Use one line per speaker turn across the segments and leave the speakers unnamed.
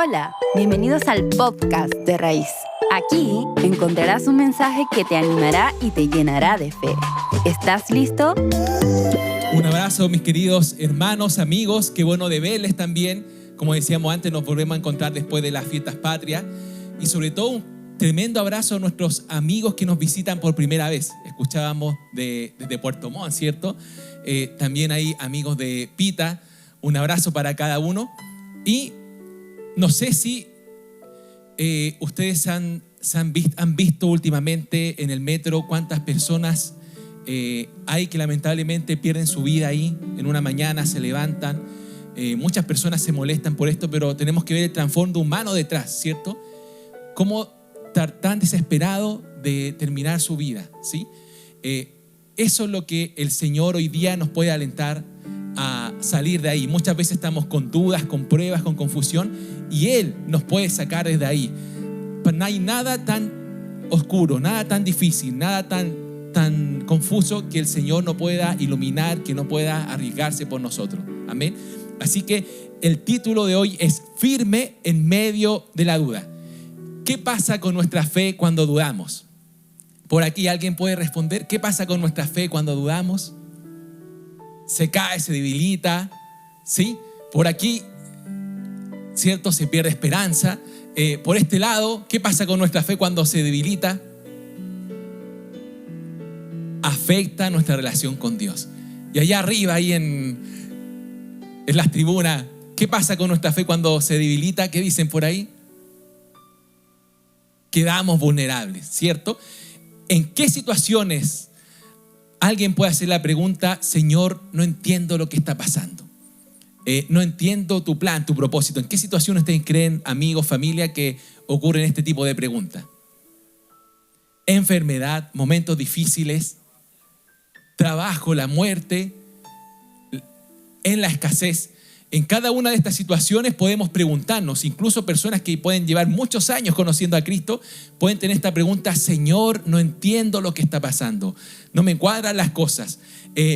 Hola, bienvenidos al podcast de Raíz. Aquí encontrarás un mensaje que te animará y te llenará de fe. ¿Estás listo?
Un abrazo, mis queridos hermanos, amigos. Qué bueno de verles también. Como decíamos antes, nos volvemos a encontrar después de las fiestas patrias. Y sobre todo, un tremendo abrazo a nuestros amigos que nos visitan por primera vez. Escuchábamos desde Puerto Montt, ¿cierto? También hay amigos de Pita. Un abrazo para cada uno. Y no sé si ustedes han visto últimamente en el metro cuántas personas hay que lamentablemente pierden su vida ahí. En una mañana se levantan. Muchas personas se molestan por esto, pero tenemos que ver el trasfondo humano detrás, ¿cierto? Cómo estar tan desesperado de terminar su vida, ¿sí? Eso es lo que el Señor hoy día nos puede alentar a salir de ahí. Muchas veces estamos con dudas, con pruebas, con confusión, y Él nos puede sacar desde ahí. No hay nada tan oscuro, nada tan difícil, nada tan confuso que el Señor no pueda iluminar, que no pueda arriesgarse por nosotros. Amén. Así que el título de hoy es Firme en medio de la duda. ¿Qué pasa con nuestra fe cuando dudamos? Por aquí alguien puede responder. ¿Qué pasa con nuestra fe cuando dudamos? Se cae, se debilita, ¿sí? Por aquí, ¿cierto? Se pierde esperanza. Por este lado, ¿qué pasa con nuestra fe cuando se debilita? Afecta nuestra relación con Dios. Y allá arriba, ahí en las tribunas, ¿qué pasa con nuestra fe cuando se debilita? ¿Qué dicen por ahí? Quedamos vulnerables, ¿cierto? ¿En qué situaciones alguien puede hacer la pregunta, Señor, no entiendo lo que está pasando? No entiendo tu plan, tu propósito. ¿En qué situaciones ustedes creen, amigos, familia, que ocurren este tipo de preguntas? Enfermedad, momentos difíciles, trabajo, la muerte, en la escasez. En cada una de estas situaciones podemos preguntarnos, incluso personas que pueden llevar muchos años conociendo a Cristo, pueden tener esta pregunta, Señor, no entiendo lo que está pasando, no me cuadran las cosas,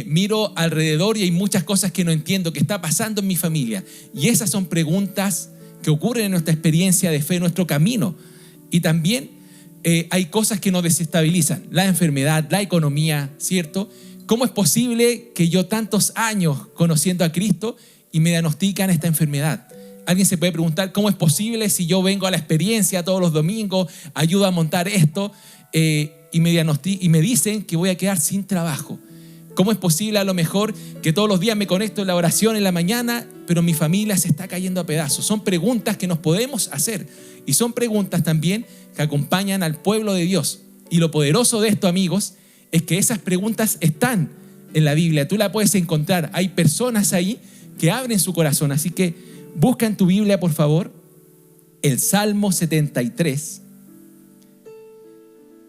miro alrededor y hay muchas cosas que no entiendo, que está pasando en mi familia. Y esas son preguntas que ocurren en nuestra experiencia de fe, en nuestro camino. Y también hay cosas que nos desestabilizan, la enfermedad, la economía, ¿cierto? ¿Cómo es posible que yo tantos años conociendo a Cristo y me diagnostican esta enfermedad? Alguien se puede preguntar, ¿cómo es posible si yo vengo a la experiencia todos los domingos, ayudo a montar esto y me dicen que voy a quedar sin trabajo? ¿Cómo es posible a lo mejor que todos los días me conecto en la oración en la mañana, pero mi familia se está cayendo a pedazos? Son preguntas que nos podemos hacer y son preguntas también que acompañan al pueblo de Dios. Y lo poderoso de esto, amigos, es que esas preguntas están en la Biblia. Tú la puedes encontrar. Hay personas ahí que abren su corazón. Así que busca en tu Biblia, por favor, el Salmo 73.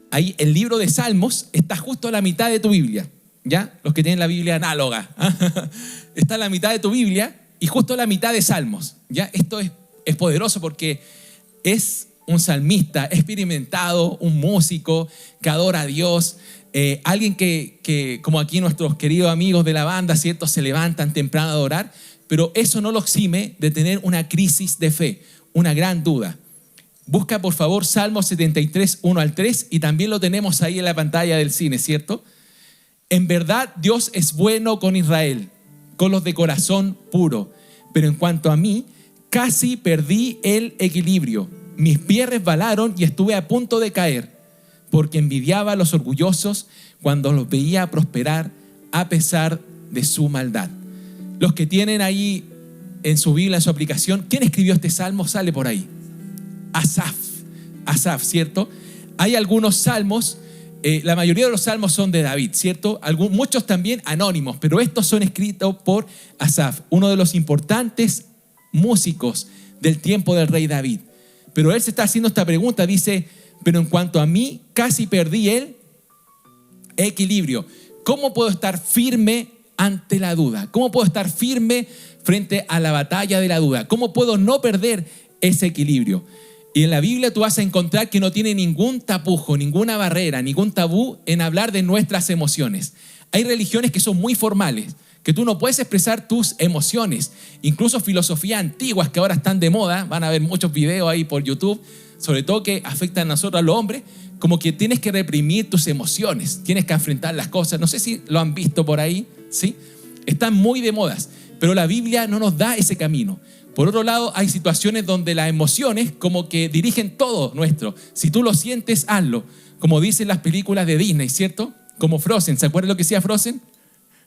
Ahí el libro de Salmos está justo a la mitad de tu Biblia. ¿Ya? Los que tienen la Biblia análoga. Está a la mitad de tu Biblia y justo a la mitad de Salmos. ¿Ya? Esto es poderoso porque es un salmista experimentado, un músico que adora a Dios. Alguien que, como aquí nuestros queridos amigos de la banda, ¿cierto? Se levantan temprano a adorar, pero eso no lo exime de tener una crisis de fe, una gran duda. Busca por favor Salmo 73, 1 al 3 y también lo tenemos ahí en la pantalla del cine, ¿cierto? En verdad Dios es bueno con Israel, con los de corazón puro, pero en cuanto a mí, casi perdí el equilibrio. Mis pies resbalaron y estuve a punto de caer, porque envidiaba a los orgullosos cuando los veía prosperar a pesar de su maldad. Los que tienen ahí en su Biblia, en su aplicación, ¿quién escribió este salmo? Sale por ahí. Asaf, ¿cierto? Hay algunos salmos, la mayoría de los salmos son de David, ¿cierto? Muchos también anónimos, pero estos son escritos por Asaf, uno de los importantes músicos del tiempo del rey David. Pero él se está haciendo esta pregunta, dice, pero en cuanto a mí, casi perdí el equilibrio. ¿Cómo puedo estar firme ante la duda? ¿Cómo puedo estar firme frente a la batalla de la duda? ¿Cómo puedo no perder ese equilibrio? Y en la Biblia tú vas a encontrar que no tiene ningún tapujo, ninguna barrera, ningún tabú en hablar de nuestras emociones. Hay religiones que son muy formales, que tú no puedes expresar tus emociones. Incluso filosofías antiguas que ahora están de moda, van a ver muchos videos ahí por YouTube, sobre todo que afectan a nosotros, a los hombres, como que tienes que reprimir tus emociones, tienes que enfrentar las cosas. No sé si lo han visto por ahí, ¿sí? Están muy de modas, pero la Biblia no nos da ese camino. Por otro lado, hay situaciones donde las emociones como que dirigen todo nuestro. Si tú lo sientes, hazlo. Como dicen las películas de Disney, ¿cierto? Como Frozen. ¿Se acuerdan lo que decía Frozen?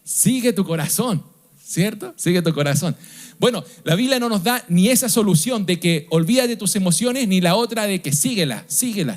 Sigue tu corazón, ¿cierto? Sigue tu corazón. Bueno, la Biblia no nos da ni esa solución de que olvídate de tus emociones, ni la otra de que síguelas,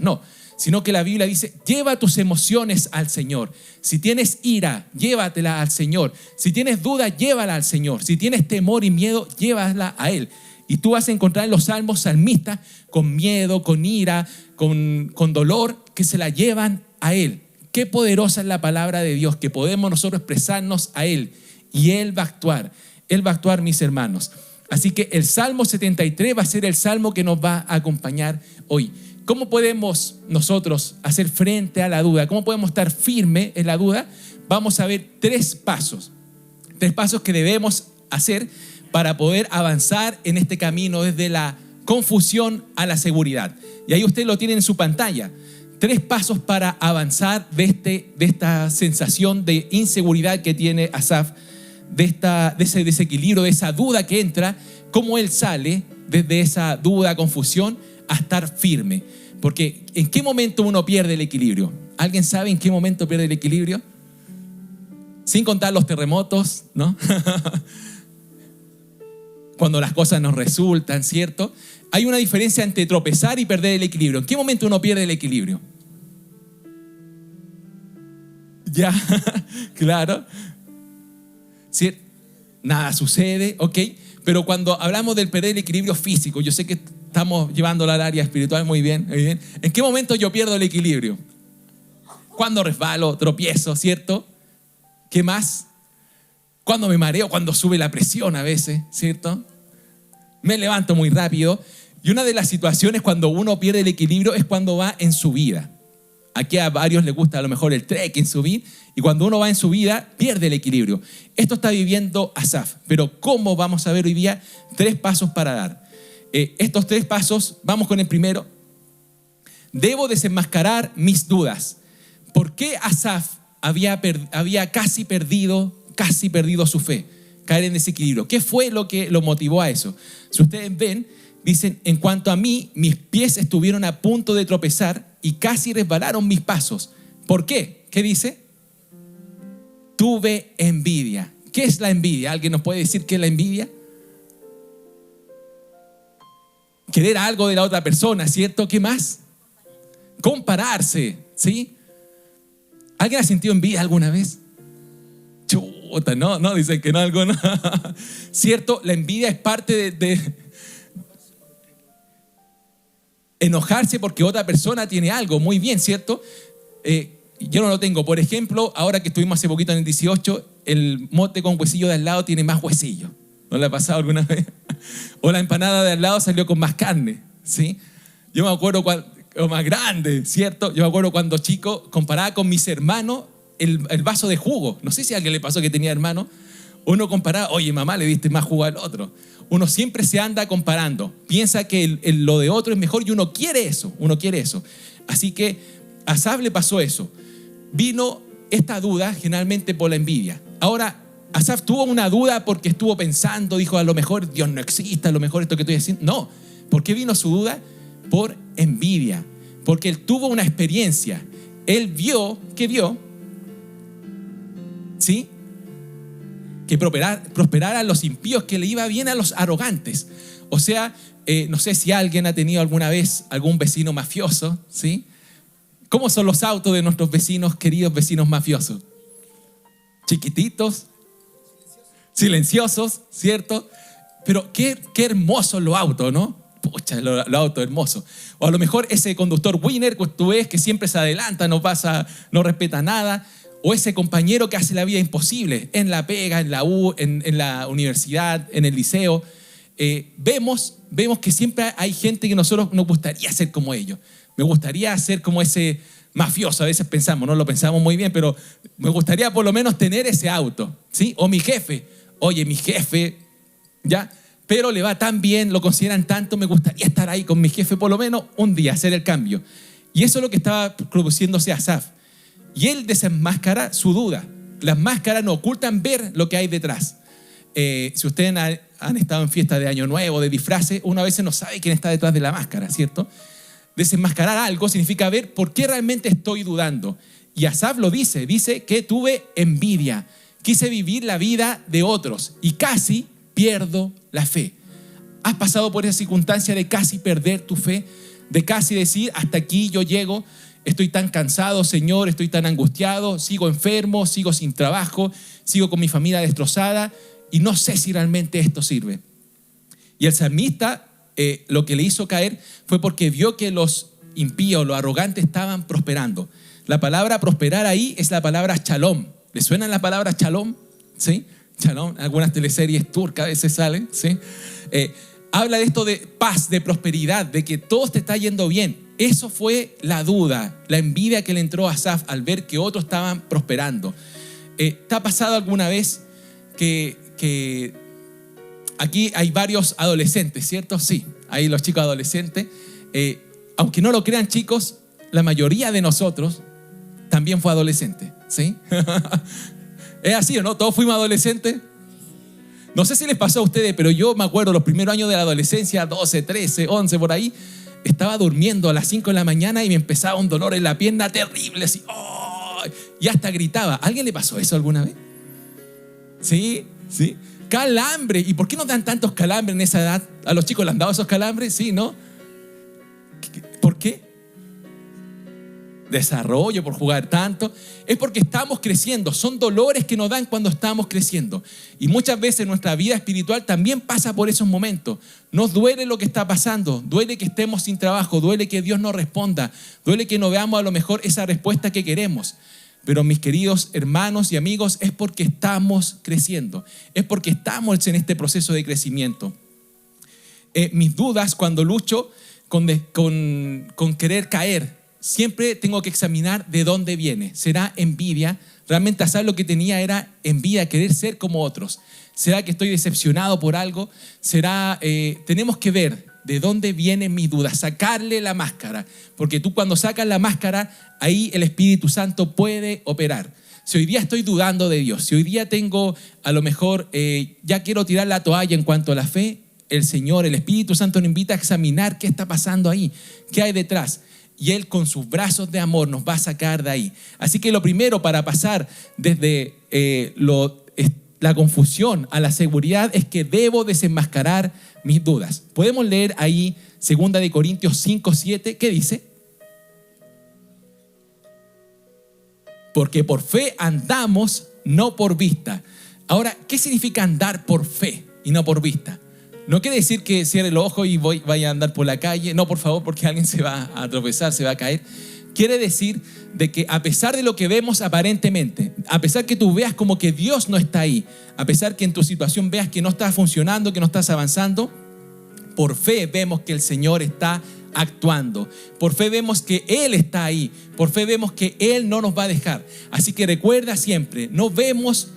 no. Sino que la Biblia dice, lleva tus emociones al Señor. Si tienes ira, llévatela al Señor. Si tienes duda, llévala al Señor. Si tienes temor y miedo, llévala a Él. Y tú vas a encontrar en los salmos salmistas con miedo, con ira, con dolor, que se la llevan a Él. Qué poderosa es la palabra de Dios, que podemos nosotros expresarnos a Él. Y Él va a actuar. Él va a actuar, mis hermanos. Así que el Salmo 73 va a ser el salmo que nos va a acompañar hoy. ¿Cómo podemos nosotros hacer frente a la duda? ¿Cómo podemos estar firmes en la duda? Vamos a ver tres pasos que debemos hacer para poder avanzar en este camino desde la confusión a la seguridad. Y ahí usted lo tiene en su pantalla. 3 pasos para avanzar de esta sensación de inseguridad que tiene Asaf, de ese desequilibrio, de esa duda que entra, cómo él sale desde esa duda, confusión, a estar firme. Porque ¿en qué momento uno pierde el equilibrio? ¿Alguien sabe en qué momento pierde el equilibrio? Sin contar los terremotos, ¿no? Cuando las cosas nos resultan, ¿cierto? Hay una diferencia entre tropezar y perder el equilibrio. ¿En qué momento uno pierde el equilibrio? Ya, claro. ¿Sí? Nada sucede, ¿ok? Pero cuando hablamos del perder el equilibrio físico, yo sé que estamos llevándolo al área espiritual muy bien, muy bien. ¿En qué momento yo pierdo el equilibrio? Cuando resbalo, tropiezo, ¿cierto? ¿Qué más? Cuando me mareo, cuando sube la presión a veces, ¿cierto? Me levanto muy rápido. Y una de las situaciones cuando uno pierde el equilibrio es cuando va en subida. Aquí a varios les gusta a lo mejor el trekking, subir. Y cuando uno va en subida, pierde el equilibrio. Esto está viviendo Asaf. Pero ¿cómo vamos a ver hoy día? 3 pasos para dar. Estos 3 pasos, vamos con el primero. Debo desenmascarar mis dudas. ¿Por qué Asaf había casi perdido su fe? Caer en desequilibrio. ¿Qué fue lo que lo motivó a eso? Si ustedes ven, dicen, en cuanto a mí, mis pies estuvieron a punto de tropezar y casi resbalaron mis pasos. ¿Por qué? ¿Qué dice? Tuve envidia. ¿Qué es la envidia? ¿Alguien nos puede decir qué es la envidia? Querer algo de la otra persona, ¿cierto? ¿Qué más? Compararse, ¿sí? ¿Alguien ha sentido envidia alguna vez? Chuta, no, dicen que no, algo no. ¿Cierto? La envidia es parte de enojarse porque otra persona tiene algo. Muy bien, ¿cierto? Yo no lo tengo. Por ejemplo, ahora que estuvimos hace poquito en el 18, el mote con huesillo de al lado tiene más huesillo. ¿No le ha pasado alguna vez? O la empanada de al lado salió con más carne, ¿sí? Yo me acuerdo o más grande, ¿cierto? Yo me acuerdo cuando chico comparaba con mis hermanos el vaso de jugo. No sé si a alguien le pasó que tenía hermano. Uno comparaba, oye, mamá, le diste más jugo al otro. Uno siempre se anda comparando. Piensa que lo de otro es mejor y uno quiere eso. Así que a Asaf le pasó eso. Vino esta duda generalmente por la envidia. Ahora, Asaf tuvo una duda porque estuvo pensando, dijo, a lo mejor Dios no existe, a lo mejor esto que estoy haciendo. No. ¿Por qué vino su duda? Por envidia. Porque él tuvo una experiencia. Él vio, ¿qué vio? ¿Sí? Que prosperaran los impíos, que le iba bien a los arrogantes. O sea, no sé si alguien ha tenido alguna vez algún vecino mafioso, ¿sí? ¿Cómo son los autos de nuestros vecinos, queridos vecinos mafiosos? Chiquititos, silenciosos, ¿cierto? Pero qué hermosos los autos, ¿no? Pucha, los autos hermosos. O a lo mejor ese conductor winner que tú ves que siempre se adelanta, no respeta nada. O ese compañero que hace la vida imposible en la pega, en la U, en la universidad, en el liceo. vemos que siempre hay gente que nosotros nos gustaría ser como ellos. Me gustaría ser como ese mafioso, a veces pensamos, no lo pensamos muy bien, pero me gustaría por lo menos tener ese auto, ¿sí? O mi jefe, oye, mi jefe, ¿ya? Pero le va tan bien, lo consideran tanto, me gustaría estar ahí con mi jefe por lo menos un día, hacer el cambio. Y eso es lo que estaba produciéndose Asaf. Y él desenmascara su duda. Las máscaras no ocultan ver lo que hay detrás. Si ustedes han estado en fiesta de Año Nuevo, de disfraces, uno a veces no sabe quién está detrás de la máscara, ¿cierto? Desenmascarar algo significa ver por qué realmente estoy dudando. Y Asaf lo dice que tuve envidia, quise vivir la vida de otros y casi pierdo la fe. ¿Has pasado por esa circunstancia de casi perder tu fe? De casi decir, hasta aquí yo llego, estoy tan cansado, Señor, estoy tan angustiado, sigo enfermo, sigo sin trabajo, sigo con mi familia destrozada y no sé si realmente esto sirve. Y el salmista lo que le hizo caer fue porque vio que los impíos, los arrogantes estaban prosperando. La palabra prosperar ahí es la palabra shalom. ¿Le suena la palabra shalom? ¿Sí? Shalom, algunas teleseries turcas a veces salen, ¿sí? Habla de esto de paz, de prosperidad, de que todo te está yendo bien. Eso fue la duda, la envidia que le entró a Asaf al ver que otros estaban prosperando. ¿Te ha pasado alguna vez que aquí hay varios adolescentes, ¿cierto? Sí, hay los chicos adolescentes. Aunque no lo crean, chicos, la mayoría de nosotros también fue adolescente, ¿sí? ¿Es así o no? ¿Todos fuimos adolescentes? No sé si les pasó a ustedes, pero yo me acuerdo los primeros años de la adolescencia, 12, 13, 11, por ahí, estaba durmiendo a las 5 de la mañana y me empezaba un dolor en la pierna terrible, así, ¡oh! Y hasta gritaba. ¿A alguien le pasó eso alguna vez? Sí, sí. Calambre. ¿Y por qué nos dan tantos calambres en esa edad? ¿A los chicos les han dado esos calambres? Sí, ¿no? ¿Por qué? Desarrollo, por jugar tanto. Es porque estamos creciendo. Son dolores que nos dan cuando estamos creciendo. Y muchas veces nuestra vida espiritual también pasa por esos momentos. Nos duele lo que está pasando. Duele que estemos sin trabajo. Duele que Dios no responda. Duele que no veamos a lo mejor esa respuesta que queremos. Pero mis queridos hermanos y amigos, es porque estamos creciendo. Es porque estamos en este proceso de crecimiento. Mis dudas cuando lucho con querer caer, siempre tengo que examinar de dónde viene. ¿Será envidia? Realmente Asaf lo que tenía era envidia, querer ser como otros. ¿Será que estoy decepcionado por algo? ¿Será? Tenemos que ver de dónde vienen mis dudas, sacarle la máscara. Porque tú cuando sacas la máscara, ahí el Espíritu Santo puede operar. Si hoy día estoy dudando de Dios, si hoy día tengo a lo mejor, ya quiero tirar la toalla en cuanto a la fe, el Señor, el Espíritu Santo nos invita a examinar qué está pasando ahí, qué hay detrás. Y Él con sus brazos de amor nos va a sacar de ahí. Así que lo primero para pasar desde la confusión a la seguridad es que debo desenmascarar mis dudas. Podemos leer ahí 2 de Corintios 5, 7. ¿Qué dice? Porque por fe andamos, no por vista. Ahora, ¿qué significa andar por fe y no por vista? No quiere decir que cierre el ojo y vaya a andar por la calle. No, por favor, porque alguien se va a tropezar, se va a caer. Quiere decir de que a pesar de lo que vemos aparentemente, a pesar que tú veas como que Dios no está ahí, a pesar que en tu situación veas que no estás funcionando, que no estás avanzando, por fe vemos que el Señor está actuando. Por fe vemos que Él está ahí. Por fe vemos que Él no nos va a dejar. Así que recuerda siempre, no vemos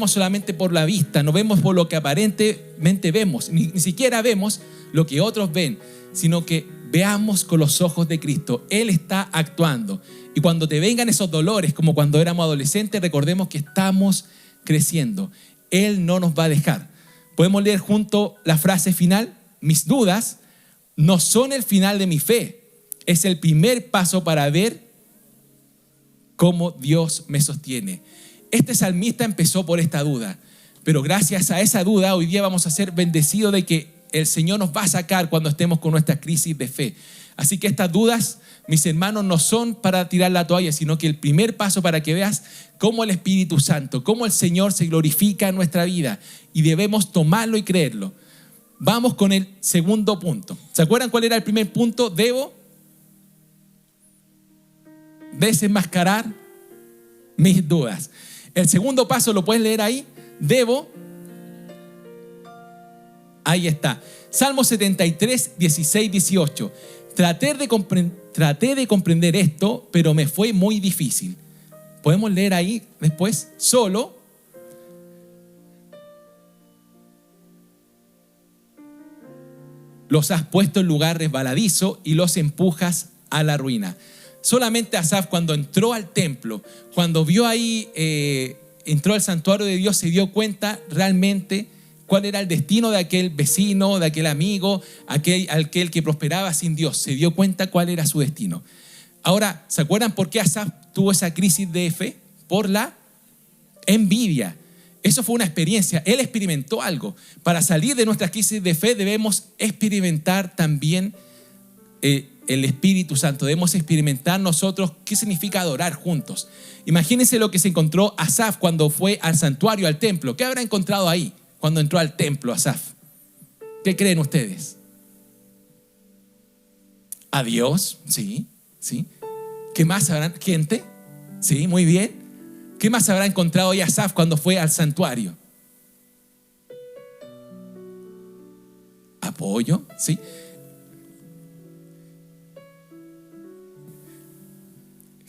solamente por la vista, no vemos por lo que aparentemente vemos, ni siquiera vemos lo que otros ven, sino que veamos con los ojos de Cristo. Él está actuando. Y cuando te vengan esos dolores, como cuando éramos adolescentes, recordemos que estamos creciendo. Él no nos va a dejar. Podemos leer junto la frase final. Mis dudas no son el final de mi fe. Es el primer paso para ver cómo Dios me sostiene. Este salmista empezó por esta duda, pero gracias a esa duda hoy día vamos a ser bendecidos de que el Señor nos va a sacar cuando estemos con nuestra crisis de fe. Así que estas dudas, mis hermanos, no son para tirar la toalla, sino que el primer paso para que veas cómo el Espíritu Santo, cómo el Señor se glorifica en nuestra vida y debemos tomarlo y creerlo. Vamos con el segundo punto. ¿Se acuerdan cuál era el primer punto? Debo desenmascarar mis dudas. El segundo paso lo puedes leer ahí. Debo Ahí está. Salmo 73, 16, 18. Traté de comprender esto, pero me fue muy difícil. Podemos leer ahí después. Solo los has puesto en lugar resbaladizo y los empujas a la ruina. Solamente Asaf, cuando entró al templo, cuando vio ahí, entró al santuario de Dios, se dio cuenta realmente cuál era el destino de aquel vecino, de aquel amigo, aquel que prosperaba sin Dios. Se dio cuenta cuál era su destino. Ahora, ¿se acuerdan por qué Asaf tuvo esa crisis de fe? Por la envidia. Eso fue una experiencia. Él experimentó algo. Para salir de nuestra crisis de fe debemos experimentar también el Espíritu Santo. Debemos experimentar nosotros qué significa adorar juntos. Imagínense lo que se encontró Asaf cuando fue al santuario, al templo. ¿Qué habrá encontrado ahí cuando entró al templo Asaf? ¿Qué creen ustedes? ¿A Dios? Sí, sí. ¿Qué más habrán? ¿Gente? Sí, muy bien. ¿Qué más habrá encontrado ahí Asaf cuando fue al santuario? Apoyo, sí.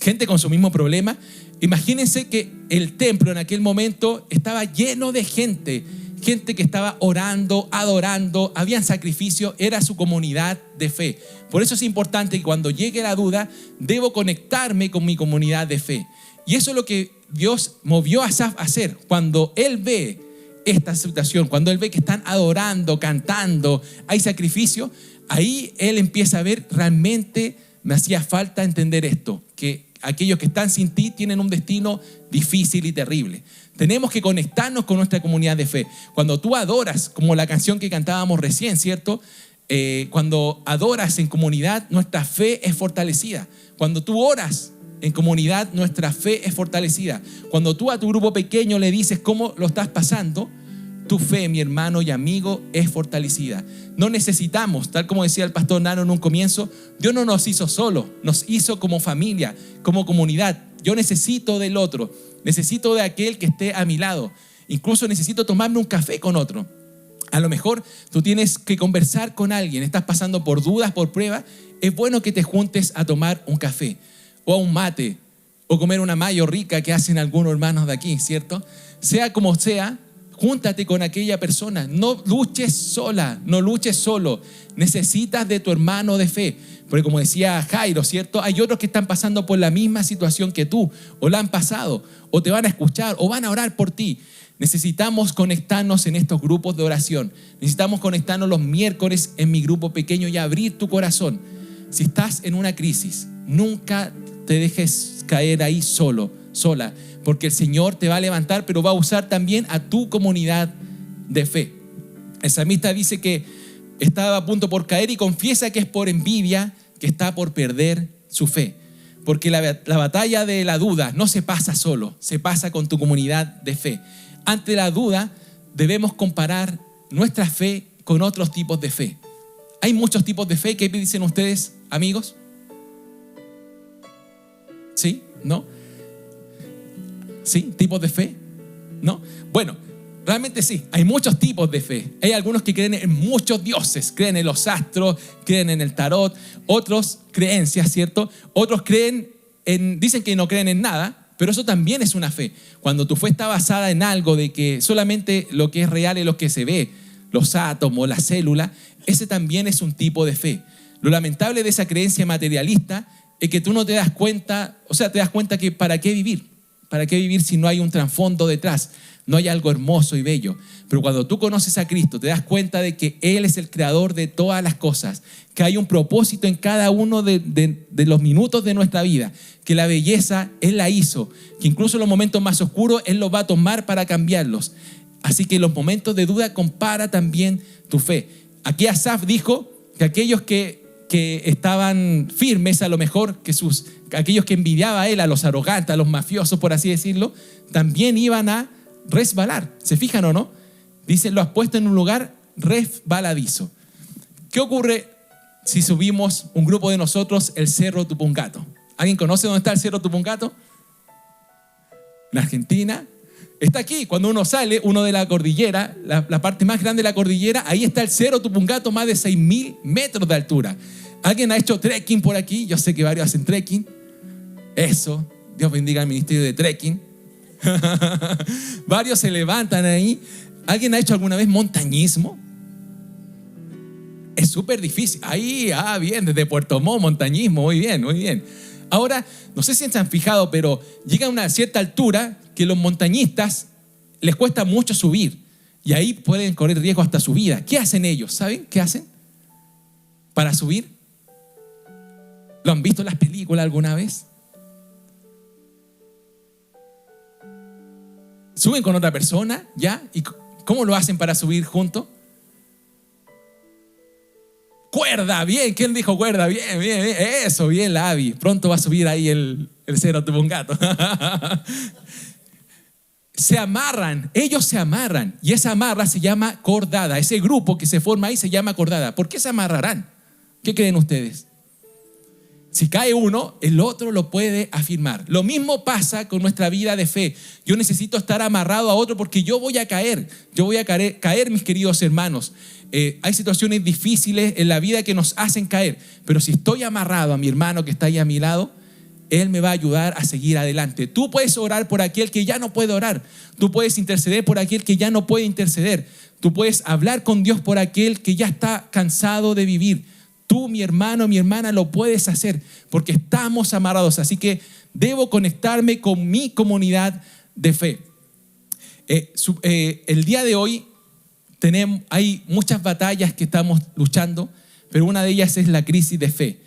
Gente con su mismo problema. Imagínense que el templo en aquel momento estaba lleno de gente que estaba orando, adorando, habían sacrificio, era su comunidad de fe. Por eso es importante que cuando llegue la duda, debo conectarme con mi comunidad de fe. Y eso es lo que Dios movió a Asaf a hacer. Cuando él ve esta situación, cuando él ve que están adorando, cantando, hay sacrificio, ahí él empieza a ver, realmente me hacía falta entender esto, que aquellos que están sin ti tienen un destino difícil y terrible. Tenemos que conectarnos con nuestra comunidad de fe. Cuando tú adoras, como la canción que cantábamos recién, ¿cierto? Cuando adoras en comunidad, nuestra fe es fortalecida. Cuando tú oras en comunidad, nuestra fe es fortalecida. Cuando tú a tu grupo pequeño le dices cómo lo estás pasando, tu fe, mi hermano y amigo, es fortalecida. No necesitamos, tal como decía el pastor Nano en un comienzo, Dios no nos hizo solo, nos hizo como familia, como comunidad. Yo necesito del otro, necesito de aquel que esté a mi lado. Incluso necesito tomarme un café con otro. A lo mejor tú tienes que conversar con alguien, estás pasando por dudas, por pruebas. Es bueno que te juntes a tomar un café o a un mate o comer una mayo rica que hacen algunos hermanos de aquí, ¿cierto? Sea como sea, júntate con aquella persona. No luches sola, no luches solo. Necesitas de tu hermano de fe. Porque como decía Jairo, ¿cierto? Hay otros que están pasando por la misma situación que tú, o la han pasado, o te van a escuchar, o van a orar por ti. Necesitamos conectarnos en estos grupos de oración. Necesitamos conectarnos los miércoles en mi grupo pequeño y abrir tu corazón. Si estás en una crisis, nunca te dejes caer ahí solo, sola, porque el Señor te va a levantar, pero va a usar también a tu comunidad de fe. El salmista dice que estaba a punto por caer y confiesa que es por envidia que está por perder su fe. Porque la batalla de la duda no se pasa solo, se pasa con tu comunidad de fe. Ante la duda debemos comparar nuestra fe con otros tipos de fe. Hay muchos tipos de fe. ¿Qué dicen ustedes, amigos? ¿Sí? ¿No? ¿Sí? ¿Tipos de fe? ¿No? Bueno, realmente sí, hay muchos tipos de fe. Hay algunos que creen en muchos dioses, creen en los astros, creen en el tarot, otros creencias, ¿cierto? Otros dicen que no creen en nada, pero eso también es una fe. Cuando tu fe está basada en algo de que solamente lo que es real es lo que se ve, los átomos, la célula, ese también es un tipo de fe. Lo lamentable de esa creencia materialista es que tú no te das cuenta, te das cuenta que ¿para qué vivir? ¿Para qué vivir si no hay un trasfondo detrás? No hay algo hermoso y bello. Pero cuando tú conoces a Cristo, te das cuenta de que Él es el creador de todas las cosas, que hay un propósito en cada uno de los minutos de nuestra vida, que la belleza Él la hizo, que incluso en los momentos más oscuros Él los va a tomar para cambiarlos. Así que en los momentos de duda compara también tu fe. Aquí Asaf dijo que aquellos que estaban firmes, a lo mejor que aquellos que envidiaba a él, a los arrogantes, a los mafiosos, por así decirlo, también iban a resbalar. ¿Se fijan o no? Dice, lo has puesto en un lugar resbaladizo. ¿Qué ocurre si subimos un grupo de nosotros el Cerro Tupungato? ¿Alguien conoce dónde está el Cerro Tupungato? En Argentina. Está aquí. Cuando uno sale, uno de la cordillera, la parte más grande de la cordillera, ahí está el Cerro Tupungato, más de 6.000 metros de altura. ¿Alguien ha hecho trekking por aquí? Yo sé que varios hacen trekking. Eso, Dios bendiga el ministerio de trekking. Varios se levantan ahí. ¿Alguien ha hecho alguna vez montañismo? Es súper difícil. Ahí, bien, desde Puerto Montt, montañismo, muy bien, muy bien. Ahora, no sé si se han fijado, pero llega a una cierta altura que los montañistas les cuesta mucho subir y ahí pueden correr riesgo hasta su vida. ¿Qué hacen ellos? ¿Saben qué hacen para subir? ¿Lo han visto en las películas alguna vez? ¿Suben con otra persona? ¿Ya? ¿Y cómo lo hacen para subir juntos? Cuerda, bien. ¿Quién dijo cuerda? Bien, bien, bien. Eso, bien, la Abby. Pronto va a subir ahí el Cerro Tupungato. Se amarran, ellos se amarran. Y esa amarra se llama cordada. Ese grupo que se forma ahí se llama cordada. ¿Por qué se amarrarán? ¿Qué creen ustedes? Si cae uno, el otro lo puede afirmar. Lo mismo pasa con nuestra vida de fe. Yo necesito estar amarrado a otro porque yo voy a caer. Yo voy a caer, mis queridos hermanos. Hay situaciones difíciles en la vida que nos hacen caer. Pero si estoy amarrado a mi hermano que está ahí a mi lado, él me va a ayudar a seguir adelante. Tú puedes orar por aquel que ya no puede orar. Tú puedes interceder por aquel que ya no puede interceder. Tú puedes hablar con Dios por aquel que ya está cansado de vivir. Tú, mi hermano, mi hermana, lo puedes hacer porque estamos amarrados. Así que debo conectarme con mi comunidad de fe. El día de hoy hay muchas batallas que estamos luchando, pero una de ellas es la crisis de fe.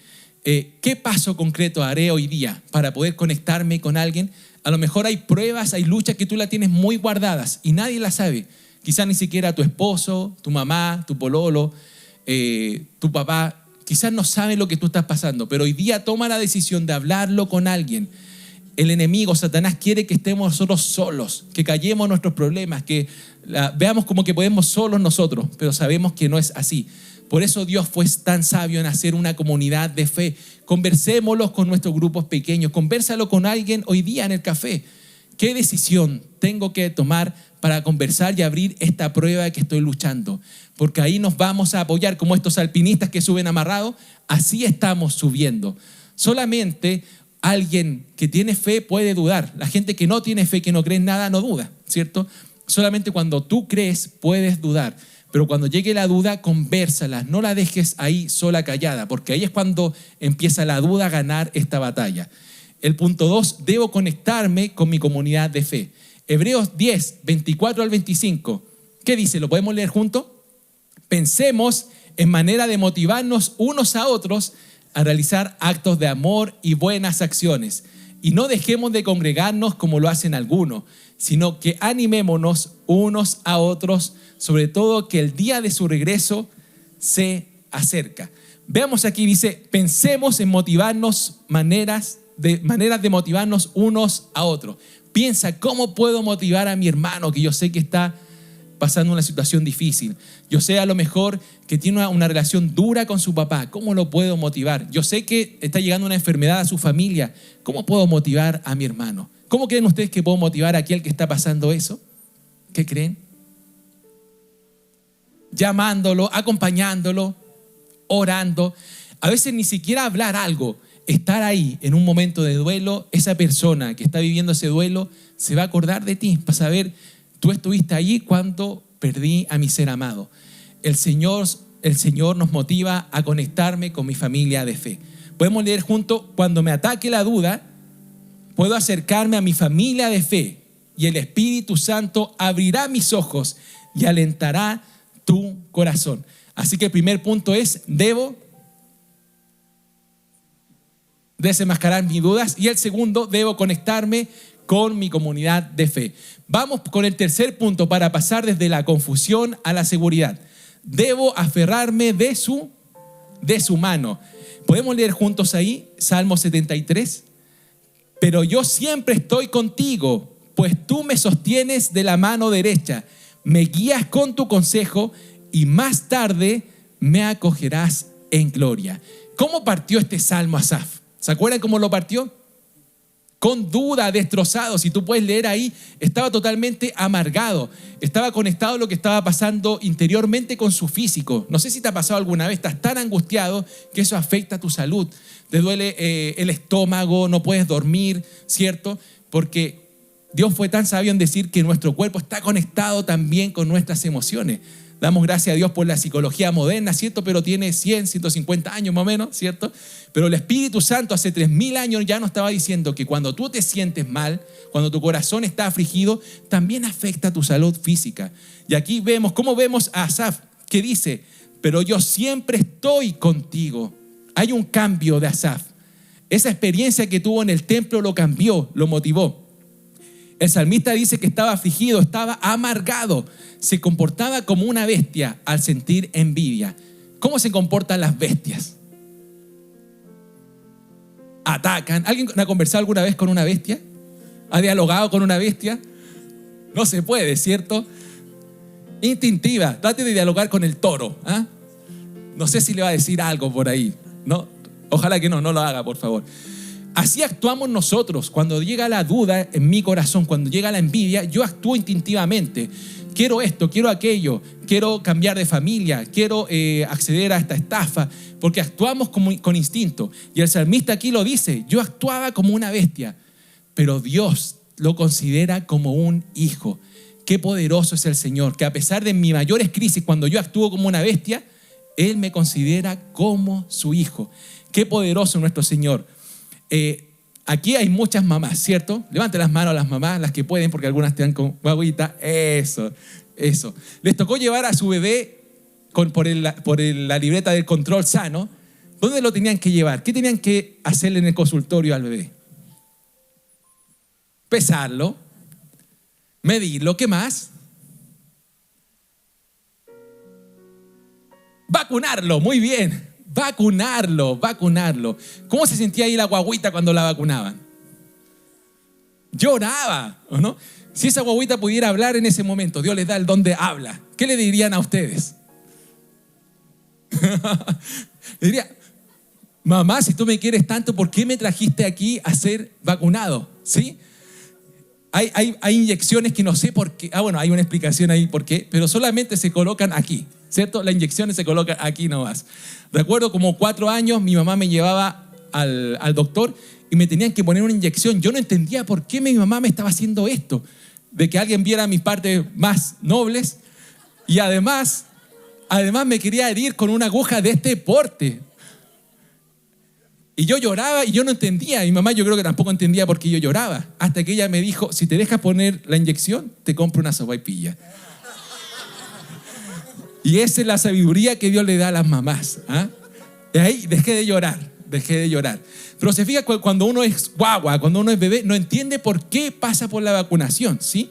¿Qué paso concreto haré hoy día para poder conectarme con alguien? A lo mejor hay pruebas, hay luchas que tú las tienes muy guardadas y nadie las sabe. Quizás ni siquiera tu esposo, tu mamá, tu pololo, tu papá, quizás no saben lo que tú estás pasando, pero hoy día toma la decisión de hablarlo con alguien. El enemigo, Satanás, quiere que estemos nosotros solos, que callemos nuestros problemas, que veamos como que podemos solos nosotros, pero sabemos que no es así. Por eso Dios fue tan sabio en hacer una comunidad de fe. Conversémoslo con nuestros grupos pequeños, convérsalo con alguien hoy día en el café. ¿Qué decisión tengo que tomar para conversar y abrir esta prueba que estoy luchando? Porque ahí nos vamos a apoyar como estos alpinistas que suben amarrados. Así estamos subiendo. Solamente alguien que tiene fe puede dudar. La gente que no tiene fe, que no cree en nada, no duda, ¿cierto? Solamente cuando tú crees puedes dudar. Pero cuando llegue la duda, convérsala. No la dejes ahí sola callada, porque ahí es cuando empieza la duda a ganar esta batalla. El punto 2, debo conectarme con mi comunidad de fe. Hebreos 10, 24 al 25. ¿Qué dice? ¿Lo podemos leer juntos? Pensemos en manera de motivarnos unos a otros a realizar actos de amor y buenas acciones. Y no dejemos de congregarnos como lo hacen algunos, sino que animémonos unos a otros, sobre todo que el día de su regreso se acerca. Veamos aquí, dice, pensemos en motivarnos, maneras de motivarnos unos a otros. Piensa, ¿cómo puedo motivar a mi hermano que yo sé que está pasando una situación difícil? Yo sé a lo mejor que tiene una relación dura con su papá. ¿Cómo lo puedo motivar? Yo sé que está llegando una enfermedad a su familia. ¿Cómo puedo motivar a mi hermano? ¿Cómo creen ustedes que puedo motivar a aquel que está pasando eso? ¿Qué creen? Llamándolo, acompañándolo, orando. A veces ni siquiera hablar algo. Estar ahí en un momento de duelo, esa persona que está viviendo ese duelo se va a acordar de ti para saber, tú estuviste allí cuando perdí a mi ser amado. El Señor nos motiva a conectarme con mi familia de fe. Podemos leer juntos, cuando me ataque la duda, puedo acercarme a mi familia de fe y el Espíritu Santo abrirá mis ojos y alentará tu corazón. Así que el primer punto es, debo desenmascarar mis dudas, y el segundo, debo conectarme con mi comunidad de fe. Vamos con el tercer punto para pasar desde la confusión a la seguridad. Debo aferrarme de su mano. ¿Podemos leer juntos ahí? Salmo 73. Pero yo siempre estoy contigo, pues tú me sostienes de la mano derecha, me guías con tu consejo y más tarde me acogerás en gloria. ¿Cómo partió este salmo Asaf? ¿Se acuerdan cómo lo partió? con duda, destrozado. Si tú puedes leer ahí, estaba totalmente amargado. Estaba conectado a lo que estaba pasando interiormente con su físico. No sé si te ha pasado alguna vez, estás tan angustiado que eso afecta a tu salud. Te duele el estómago, no puedes dormir, ¿cierto? Porque Dios fue tan sabio en decir que nuestro cuerpo está conectado también con nuestras emociones. Damos gracias a Dios por la psicología moderna, ¿cierto? Pero tiene 100, 150 años más o menos, ¿cierto? Pero el Espíritu Santo hace 3000 años ya nos estaba diciendo que cuando tú te sientes mal, cuando tu corazón está afligido, también afecta a tu salud física. Y aquí vemos, ¿cómo vemos a Asaf? Que dice, pero yo siempre estoy contigo. Hay un cambio de Asaf. Esa experiencia que tuvo en el templo lo cambió, lo motivó. El salmista dice que estaba afligido, estaba amargado, se comportaba como una bestia al sentir envidia. ¿Cómo se comportan las bestias? Atacan. ¿Alguien ha conversado alguna vez con una bestia? ¿Ha dialogado con una bestia? No se puede, ¿cierto? Instintiva. Trate de dialogar con el toro. ¿Ah? No sé si le va a decir algo por ahí. ¿No? Ojalá que no lo haga, por favor. Así actuamos nosotros. Cuando llega la duda en mi corazón, cuando llega la envidia, yo actúo instintivamente. Quiero esto, quiero aquello, quiero cambiar de familia, quiero acceder a esta estafa, porque actuamos con instinto. Y el salmista aquí lo dice, yo actuaba como una bestia, pero Dios lo considera como un hijo. Qué poderoso es el Señor, que a pesar de mis mayores crisis, cuando yo actúo como una bestia, Él me considera como su hijo. Qué poderoso nuestro Señor. Aquí hay muchas mamás, ¿cierto? Levanten las manos a las mamás, las que pueden, porque algunas te dan con guaguita. Eso. Les tocó llevar a su bebé por la libreta del control sano. ¿Dónde lo tenían que llevar? ¿Qué tenían que hacerle en el consultorio al bebé? Pesarlo, medirlo, ¿qué más? Vacunarlo, muy bien. Vacunarlo. ¿Cómo se sentía ahí la guagüita cuando la vacunaban? Lloraba, ¿o no? Si esa guagüita pudiera hablar en ese momento, Dios les da el don de habla, ¿qué le dirían a ustedes? Le diría, mamá, si tú me quieres tanto, ¿por qué me trajiste aquí a ser vacunado? ¿Sí? Hay inyecciones que no sé por qué. Bueno, hay una explicación ahí por qué, pero solamente se colocan aquí, ¿cierto? Las inyecciones se colocan aquí nomás. Recuerdo como 4 años, mi mamá me llevaba al doctor y me tenían que poner una inyección. Yo no entendía por qué mi mamá me estaba haciendo esto, de que alguien viera mis partes más nobles y además me quería herir con una aguja de este porte. Y yo lloraba y yo no entendía. Mi mamá yo creo que tampoco entendía por qué yo lloraba. Hasta que ella me dijo, si te dejas poner la inyección, te compro una sopaipilla. Y esa es la sabiduría que Dios le da a las mamás. ¿Ah? Y ahí dejé de llorar. Pero se fija cuando uno es guagua, cuando uno es bebé, no entiende por qué pasa por la vacunación, ¿sí?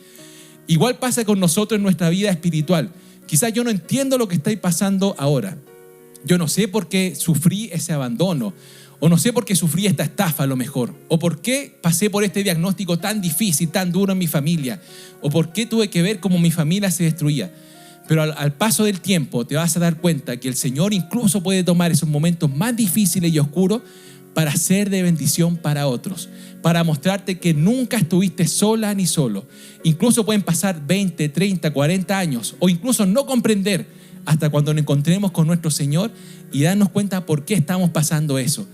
Igual pasa con nosotros en nuestra vida espiritual. Quizás yo no entiendo lo que está pasando ahora. Yo no sé por qué sufrí ese abandono. O no sé por qué sufrí esta estafa a lo mejor. O por qué pasé por este diagnóstico tan difícil, tan duro en mi familia. O por qué tuve que ver cómo mi familia se destruía. Pero al paso del tiempo te vas a dar cuenta que el Señor incluso puede tomar esos momentos más difíciles y oscuros para ser de bendición para otros. Para mostrarte que nunca estuviste sola ni solo. Incluso pueden pasar 20, 30, 40 años. O incluso no comprender hasta cuando nos encontremos con nuestro Señor y darnos cuenta por qué estamos pasando eso.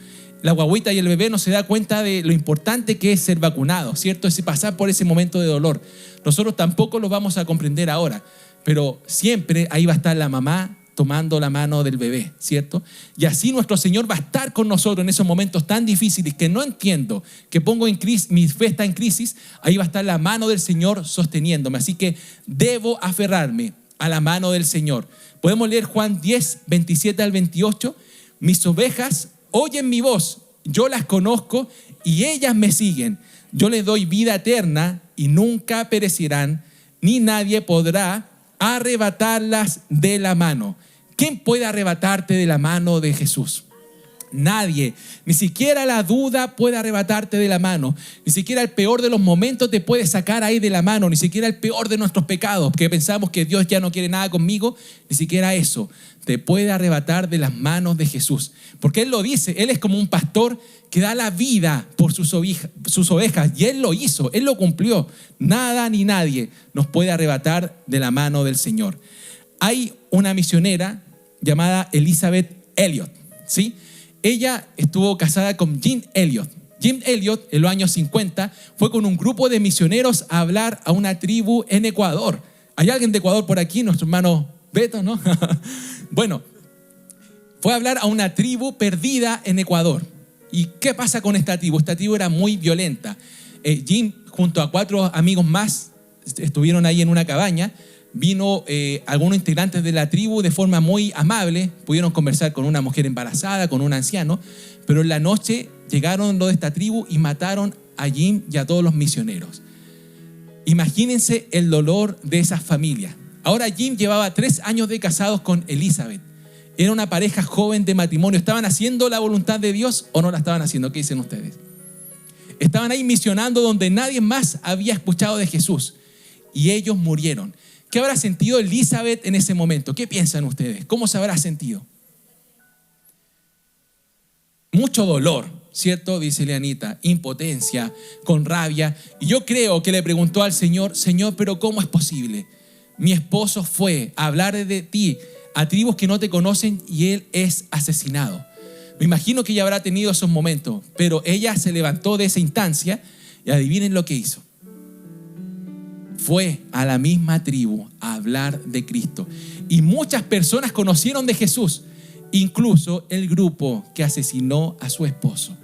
La guagüita y el bebé no se da cuenta de lo importante que es ser vacunado, ¿cierto? Es pasar por ese momento de dolor. Nosotros tampoco lo vamos a comprender ahora, pero siempre ahí va a estar la mamá tomando la mano del bebé, ¿cierto? Y así nuestro Señor va a estar con nosotros en esos momentos tan difíciles que no entiendo, que pongo en crisis, mi fe está en crisis, ahí va a estar la mano del Señor sosteniéndome. Así que debo aferrarme a la mano del Señor. Podemos leer Juan 10, 27 al 28. Mis ovejas oyen mi voz, yo las conozco y ellas me siguen. Yo les doy vida eterna y nunca perecerán, ni nadie podrá arrebatarlas de la mano. ¿Quién puede arrebatarte de la mano de Jesús? Nadie. Ni siquiera la duda puede arrebatarte de la mano. Ni siquiera el peor de los momentos te puede sacar ahí de la mano. Ni siquiera el peor de nuestros pecados, que pensamos que Dios ya no quiere nada conmigo. Ni siquiera eso. te puede arrebatar de las manos de Jesús. Porque Él lo dice, Él es como un pastor que da la vida por sus ovejas. Y Él lo hizo, Él lo cumplió. Nada ni nadie nos puede arrebatar de la mano del Señor. Hay una misionera llamada Elisabeth Elliot, ¿sí? Ella estuvo casada con Jim Elliot. Jim Elliot, en los años 50, fue con un grupo de misioneros a hablar a una tribu en Ecuador. ¿Hay alguien de Ecuador por aquí? Nuestro hermano Beto, ¿no? Bueno, fue a hablar a una tribu perdida en Ecuador. ¿Y qué pasa con esta tribu? Esta tribu era muy violenta. Jim, junto a 4 amigos más, estuvieron ahí en una cabaña. Vino algunos integrantes de la tribu de forma muy amable. Pudieron conversar con una mujer embarazada, con un anciano. Pero en la noche llegaron los de esta tribu y mataron a Jim y a todos los misioneros. Imagínense el dolor de esas familias. Ahora Jim llevaba 3 años de casados con Elizabeth. Era una pareja joven de matrimonio. ¿Estaban haciendo la voluntad de Dios o no la estaban haciendo? ¿Qué dicen ustedes? Estaban ahí misionando donde nadie más había escuchado de Jesús. Y ellos murieron. ¿Qué habrá sentido Elizabeth en ese momento? ¿Qué piensan ustedes? ¿Cómo se habrá sentido? Mucho dolor, ¿cierto? Dice Leanita, impotencia, con rabia. Y yo creo que le preguntó al Señor, Señor, ¿pero cómo es posible? Mi esposo fue a hablar de ti a tribus que no te conocen y él es asesinado. Me imagino que ella habrá tenido esos momentos, pero ella se levantó de esa instancia y adivinen lo que hizo. Fue a la misma tribu a hablar de Cristo. Y muchas personas conocieron de Jesús, incluso el grupo que asesinó a su esposo.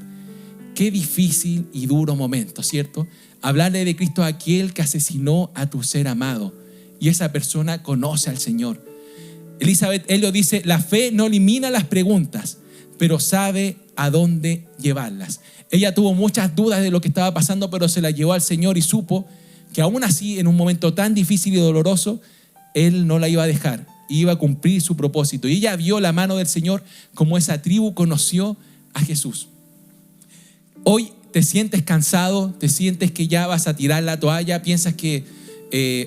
Qué difícil y duro momento, ¿cierto? Hablarle de Cristo a aquel que asesinó a tu ser amado. Y esa persona conoce al Señor. Elisabeth Elliot dice, la fe no elimina las preguntas, pero sabe a dónde llevarlas. Ella tuvo muchas dudas de lo que estaba pasando, pero se la llevó al Señor y supo que aún así, en un momento tan difícil y doloroso, Él no la iba a dejar, iba a cumplir su propósito. Y ella vio la mano del Señor como esa tribu conoció a Jesús. Hoy te sientes cansado, te sientes que ya vas a tirar la toalla, piensas que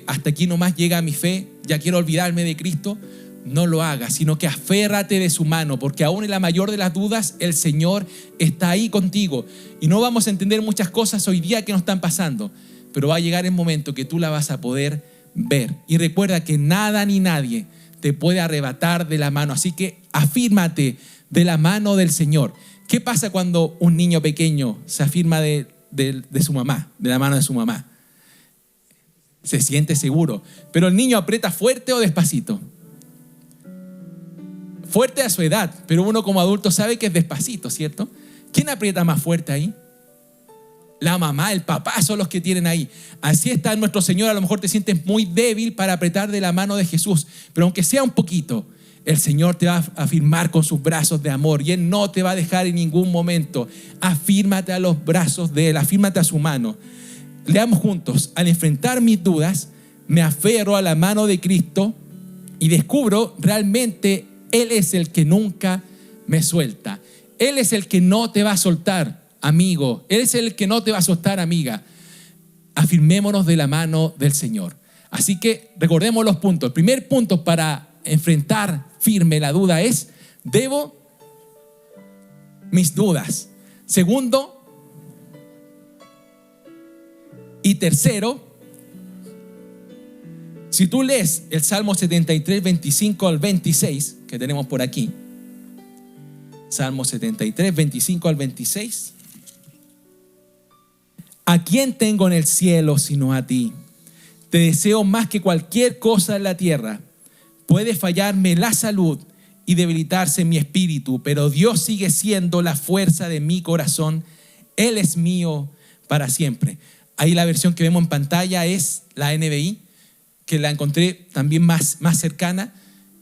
hasta aquí nomás llega mi fe, ya quiero olvidarme de Cristo. No lo hagas, sino que aférrate de su mano, porque aún en la mayor de las dudas, el Señor está ahí contigo. Y no vamos a entender muchas cosas hoy día que nos están pasando, pero va a llegar el momento que tú la vas a poder ver. Y recuerda que nada ni nadie te puede arrebatar de la mano. Así que afírmate de la mano del Señor. ¿Qué pasa cuando un niño pequeño se afirma de su mamá, de la mano de su mamá? Se siente seguro. Pero el niño aprieta fuerte o despacito. Fuerte a su edad, pero uno como adulto sabe que es despacito, ¿cierto? ¿Quién aprieta más fuerte ahí? La mamá, el papá son los que tienen ahí. Así está nuestro Señor. A lo mejor te sientes muy débil para apretar de la mano de Jesús, pero aunque sea un poquito, el Señor te va a afirmar con sus brazos de amor y Él no te va a dejar en ningún momento. Afírmate a los brazos de Él, afírmate a su mano. Leamos juntos. Al enfrentar mis dudas, me aferro a la mano de Cristo y descubro realmente Él es el que nunca me suelta. Él es el que no te va a soltar, amigo. Él es el que no te va a soltar, amiga. Afirmémonos de la mano del Señor. Así que recordemos los puntos. El primer punto para enfrentar firme la duda es, debo mis dudas. Segundo y tercero, si tú lees el Salmo 73, 25 al 26, que tenemos por aquí. Salmo 73, 25 al 26. ¿A quién tengo en el cielo sino a ti? Te deseo más que cualquier cosa en la tierra. Puede fallarme la salud y debilitarse mi espíritu, pero Dios sigue siendo la fuerza de mi corazón. Él es mío para siempre. Ahí la versión que vemos en pantalla es la NBI, que la encontré también más cercana.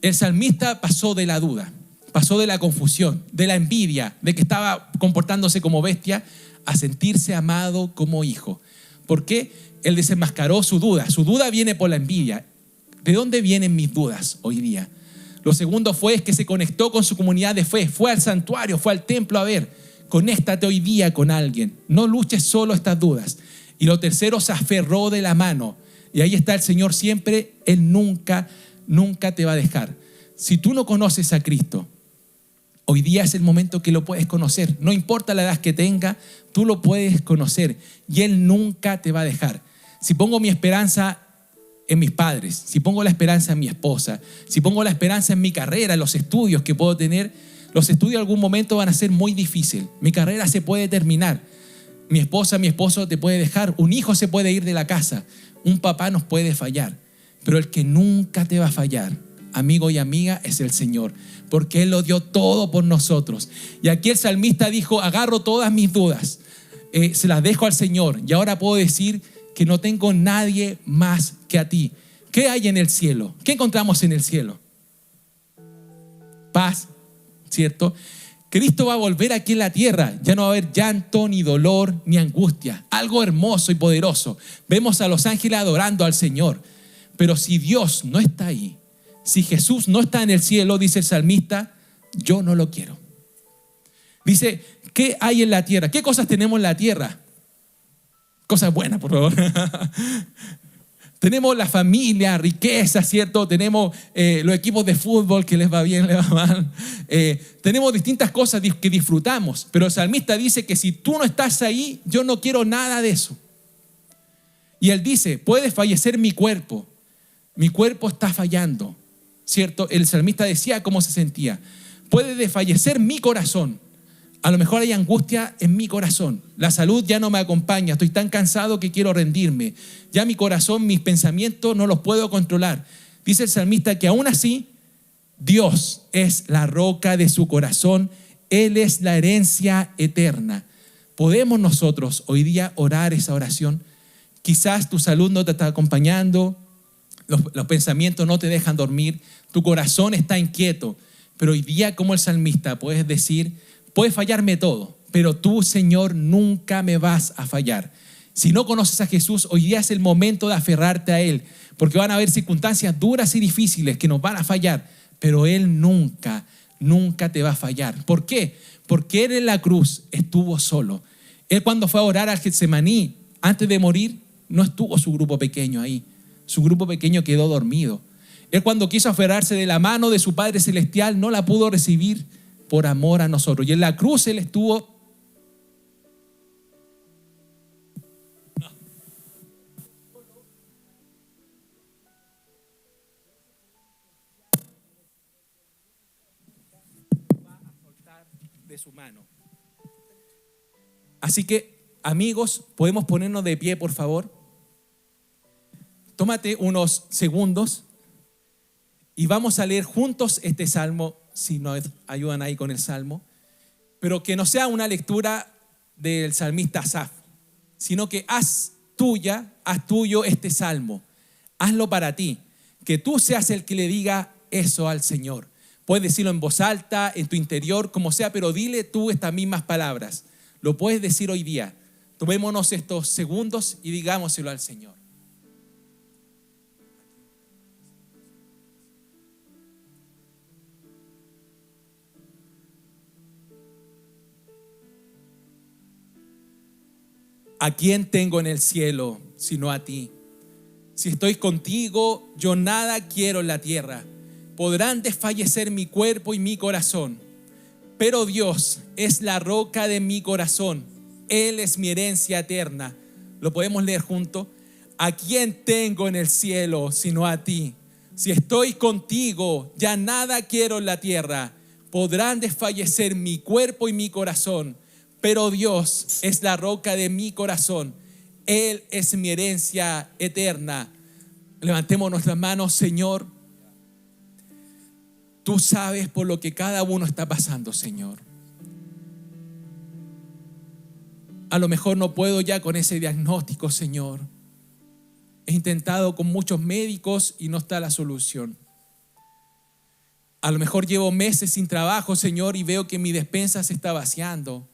El salmista pasó de la duda, pasó de la confusión, de la envidia, de que estaba comportándose como bestia, a sentirse amado como hijo. ¿Por qué? Él desenmascaró su duda. Su duda viene por la envidia. ¿De dónde vienen mis dudas hoy día? Lo segundo fue que se conectó con su comunidad de fe, fue al santuario, fue al templo a ver. Conéctate hoy día con alguien, no luches solo estas dudas. Y lo tercero, se aferró de la mano. Y ahí está el Señor siempre. Él nunca te va a dejar. Si tú no conoces a Cristo, hoy día es el momento que lo puedes conocer. No importa la edad que tenga, tú lo puedes conocer y Él nunca te va a dejar. Si pongo mi esperanza en mis padres, si pongo la esperanza en mi esposa, si pongo la esperanza en mi carrera, en los estudios que puedo tener, los estudios en algún momento van a ser muy difíciles. Mi carrera se puede terminar. Mi esposa, mi esposo te puede dejar. Un hijo se puede ir de la casa. Un papá nos puede fallar. Pero el que nunca te va a fallar, amigo y amiga, es el Señor, porque Él lo dio todo por nosotros. Y aquí el salmista dijo, agarro todas mis dudas, se las dejo al Señor y ahora puedo decir que no tengo nadie más que a ti. ¿Qué hay en el cielo? ¿Qué encontramos en el cielo? Paz, ¿cierto? Cristo va a volver aquí en la tierra. Ya no va a haber llanto, ni dolor, ni angustia. Algo hermoso y poderoso. Vemos a los ángeles adorando al Señor. Pero si Dios no está ahí, si Jesús no está en el cielo, dice el salmista, yo no lo quiero. Dice, ¿qué hay en la tierra? ¿Qué cosas tenemos en la tierra? Cosas buenas, por favor. Tenemos la familia, riqueza, ¿cierto? Tenemos los equipos de fútbol que les va bien, les va mal. Tenemos distintas cosas que disfrutamos. Pero el salmista dice que si tú no estás ahí, yo no quiero nada de eso. Y él dice, puede fallecer mi cuerpo. Mi cuerpo está fallando, ¿cierto? El salmista decía cómo se sentía. Puede desfallecer mi corazón. A lo mejor hay angustia en mi corazón. La salud ya no me acompaña. Estoy tan cansado que quiero rendirme. Ya mi corazón, mis pensamientos no los puedo controlar. Dice el salmista que aún así, Dios es la roca de su corazón. Él es la herencia eterna. ¿Podemos nosotros hoy día orar esa oración? Quizás tu salud no te está acompañando. Los pensamientos no te dejan dormir. Tu corazón está inquieto. Pero hoy día, como el salmista, puedes decir, puede fallarme todo, pero tú, Señor, nunca me vas a fallar. Si no conoces a Jesús, hoy día es el momento de aferrarte a Él, porque van a haber circunstancias duras y difíciles que nos van a fallar, pero Él nunca te va a fallar. ¿Por qué? Porque Él en la cruz estuvo solo. Él cuando fue a orar al Getsemaní, antes de morir, no estuvo su grupo pequeño ahí. Su grupo pequeño quedó dormido. Él cuando quiso aferrarse de la mano de su Padre Celestial, no la pudo recibir por amor a nosotros. Y en la cruz Él estuvo. Va a soltar de su mano. Así que, amigos, podemos ponernos de pie, por favor. Tómate unos segundos y vamos a leer juntos este salmo. Si nos ayudan ahí con el salmo, pero que no sea una lectura del salmista Asaf, sino que haz tuyo este salmo, hazlo para ti, que tú seas el que le diga eso al Señor. Puedes decirlo en voz alta, en tu interior, como sea, pero dile tú estas mismas palabras. Lo puedes decir hoy día. Tomémonos estos segundos y digámoselo al Señor. ¿A quién tengo en el cielo sino a ti? Si estoy contigo, yo nada quiero en la tierra. Podrán desfallecer mi cuerpo y mi corazón, pero Dios es la roca de mi corazón. Él es mi herencia eterna. ¿Lo podemos leer juntos? ¿A quién tengo en el cielo sino a ti? Si estoy contigo, ya nada quiero en la tierra. Podrán desfallecer mi cuerpo y mi corazón, pero Dios es la roca de mi corazón. Él es mi herencia eterna. Levantemos nuestras manos, Señor. Tú sabes por lo que cada uno está pasando, Señor. A lo mejor no puedo ya con ese diagnóstico, Señor. He intentado con muchos médicos y no está la solución. A lo mejor llevo meses sin trabajo, Señor, y veo que mi despensa se está vaciando.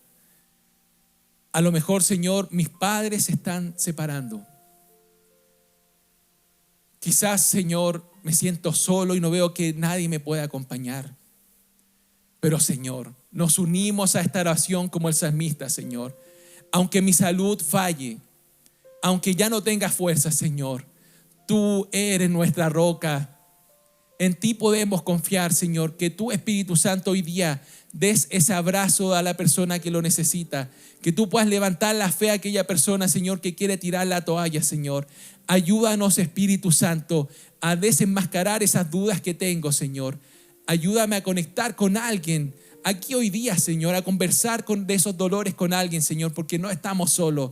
A lo mejor, Señor, mis padres se están separando. Quizás, Señor, me siento solo y no veo que nadie me pueda acompañar. Pero, Señor, nos unimos a esta oración como el salmista, Señor. Aunque mi salud falle, aunque ya no tenga fuerza, Señor, tú eres nuestra roca. En ti podemos confiar, Señor, que tú, Espíritu Santo, hoy día des ese abrazo a la persona que lo necesita, que tú puedas levantar la fe a aquella persona, Señor, que quiere tirar la toalla, Señor. Ayúdanos, Espíritu Santo, a desenmascarar esas dudas que tengo, Señor. Ayúdame a conectar con alguien aquí hoy día, Señor, a conversar de esos dolores con alguien, Señor, porque no estamos solos.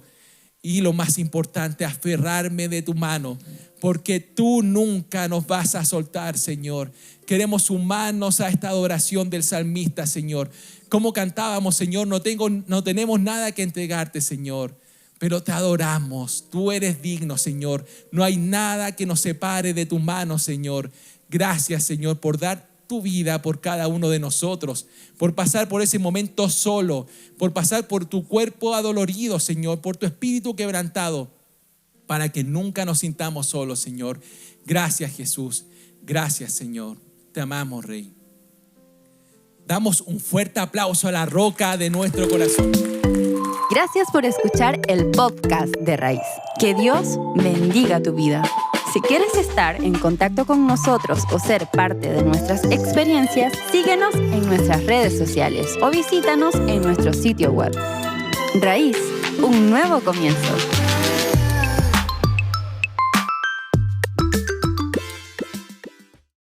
Y lo más importante, aferrarme de tu mano, porque tú nunca nos vas a soltar, Señor. Queremos sumarnos a esta adoración del salmista, Señor. Como cantábamos, Señor, no tenemos nada que entregarte, Señor, pero te adoramos. Tú eres digno, Señor. No hay nada que nos separe de tu mano, Señor. Gracias, Señor, por dar tu vida por cada uno de nosotros, por pasar por ese momento solo, por pasar por tu cuerpo adolorido, Señor, por tu espíritu quebrantado, para que nunca nos sintamos solos, Señor. Gracias, Jesús. Gracias, Señor. Te amamos, Rey. Damos un fuerte aplauso a la roca de nuestro corazón.
Gracias por escuchar el podcast de Raíz. Que Dios bendiga tu vida. Si quieres estar en contacto con nosotros o ser parte de nuestras experiencias, síguenos en nuestras redes sociales o visítanos en nuestro sitio web. Raíz, un nuevo comienzo.